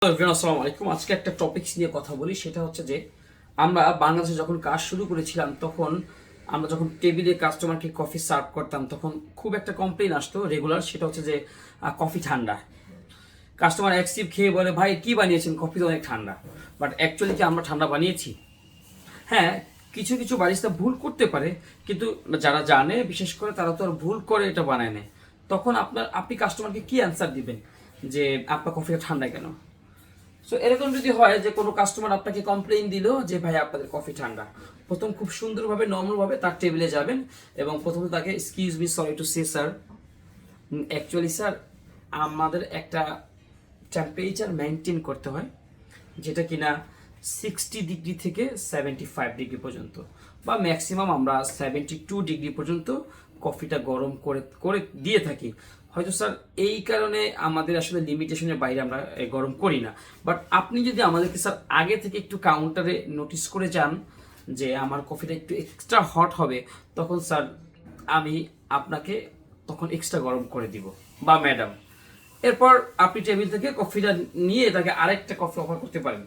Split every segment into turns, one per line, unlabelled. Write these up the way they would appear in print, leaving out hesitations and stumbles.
আসসালামু আলাইকুম। আজকে একটা টপিকস নিয়ে কথা বলি, সেটা হচ্ছে যে আমরা বাংলাদেশে যখন কাজ শুরু করেছিলাম তখন আমরা যখন টেবিলে কাস্টমারকে কফি সার্ভ করতাম তখন খুব একটা কমপ্লেন আসতো রেগুলার, সেটা হচ্ছে যে কফি ঠান্ডা। কাস্টমার এক সিপ খেয়ে বলে, ভাই কি বানিয়েছেন, কফি তো অনেক ঠান্ডা। বাট অ্যাকচুয়ালি কি আমরা ঠান্ডা বানিয়েছি? হ্যাঁ, কিছু কিছু বারিস্তা ভুল করতে পারে, কিন্তু যারা জানে বিশেষ করে তারা তো আর ভুল করে এটা বানায় নেয়। তখন আপনি কাস্টমারকে কি অ্যান্সার দিবেন যে আপনার কফিটা ঠান্ডা কেন? সো এরকম যদি হয় যে কোনো কাস্টমার আপনাকে কমপ্লেইন দিল যে ভাই আপনাদের কফি ঠান্ডা, প্রথম খুব সুন্দরভাবে নম্রভাবে তার টেবিলে যাবেন এবং প্রথমে তাকে excuse me, sorry to say sir, actually sir আমাদের একটা টেম্পারেচার মেনটেন করতে হয় যেটা কিনা 60 ডিগ্রি থেকে 75 ডিগ্রি পর্যন্ত, বা ম্যাক্সিমাম আমরা 72 ডিগ্রি পর্যন্ত কফিটা গরম করে করে দিয়ে থাকি। হয়তো স্যার এই কারণে আমাদের আসলে লিমিটেশনের বাইরে আমরা গরম করি না। বাট আপনি যদি আমাদেরকে স্যার আগে থেকে একটু কাউন্টারে নোটিস করে যান যে আমার কফিটা একটু এক্সট্রা হট হবে, তখন স্যার আমি আপনাকে তখন এক্সট্রা গরম করে দিব, বা ম্যাডাম। এরপর আপনি টেবিল থেকে কফিটা নিয়ে তাকে আরেকটা কফি অফার করতে পারেন।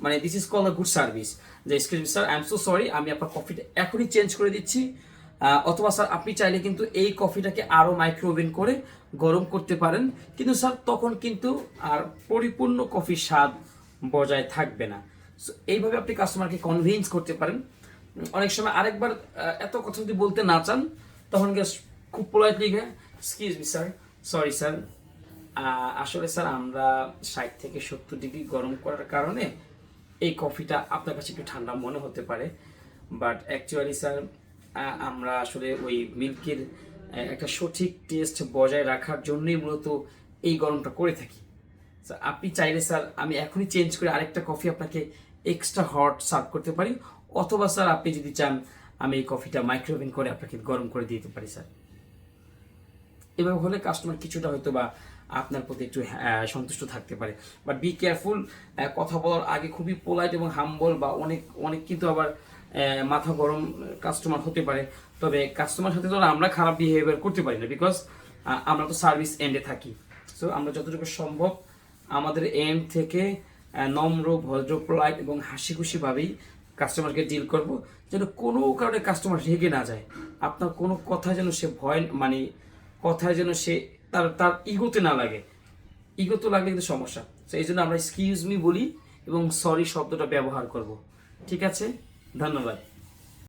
মানে this is call a good service, যে excuse me sir, I am so sorry, আমি আপনার কফিটা এখনই চেঞ্জ করে দিচ্ছি। অথবা স্যার আপনি চাইলে কিন্তু এই কফিটাকে আরও মাইক্রোওভেন করে গরম করতে পারেন, কিন্তু স্যার তখন কিন্তু আর পরিপূর্ণ কফির স্বাদ বজায় থাকবে না। সো এইভাবে আপনি কাস্টমারকে কনভিন্স করতে পারেন। অনেক সময় আরেকবার এত কথা যদি বলতে না চান, তখন খুব politely excuse me sir, sorry sir, আসলে স্যার আমরা 60 থেকে 70 ডিগ্রি গরম করার কারণে এই কফিটা আপনার কাছে একটু ঠান্ডা মনে হতে পারে। বাট অ্যাকচুয়ালি স্যার আমরা আসলে ওই মিল্কের একটা সঠিক টেস্ট বজায় রাখার জন্যই মূলত এই গরমটা করে থাকি। স্যার আপনি চাইলে স্যার আমি এখনই চেঞ্জ করে আরেকটা কফি আপনাকে এক্সট্রা হট সার্ভ করতে পারি, অথবা স্যার আপনি যদি চান আমি এই কফিটা মাইক্রোওভেন করে আপনাকে গরম করে দিতে পারি স্যার। এভাবে হলে কাস্টমার কিছুটা হয়তো বা আপনার প্রতি একটু সন্তুষ্ট থাকতে পারে। বাট বি কেয়ারফুল, কথা বলার আগে খুবই পোলাইট এবং হাম্বল, বা অনেক অনেক কিন্তু আবার মাথা গরম কাস্টমার হতে পারে। তবে কাস্টমার সাথে তো আমরা খারাপ বিহেভিয়ার করতে পারি না, বিকজ আমরা তো সার্ভিস এন্ডে থাকি। সো আমরা যতটুকু সম্ভব আমাদের এন্ড থেকে নম্র, ভদ্র, পোলাইট এবং হাসি খুশিভাবেই কাস্টমারকে ডিল করব, যেন কোনো কারণে কাস্টমার রেগে না যায়। আপনার কোনো কথা যেন সে ভয়, মানে কথায় যেন সে তার তার ইগোতে না লাগে। ইগো তো লাগলে কিন্তু সমস্যা। তো এই জন্য আমরা এক্সকিউজ মি বলি এবং সরি শব্দটা ব্যবহার করব। ঠিক আছে, ধন্যবাদ।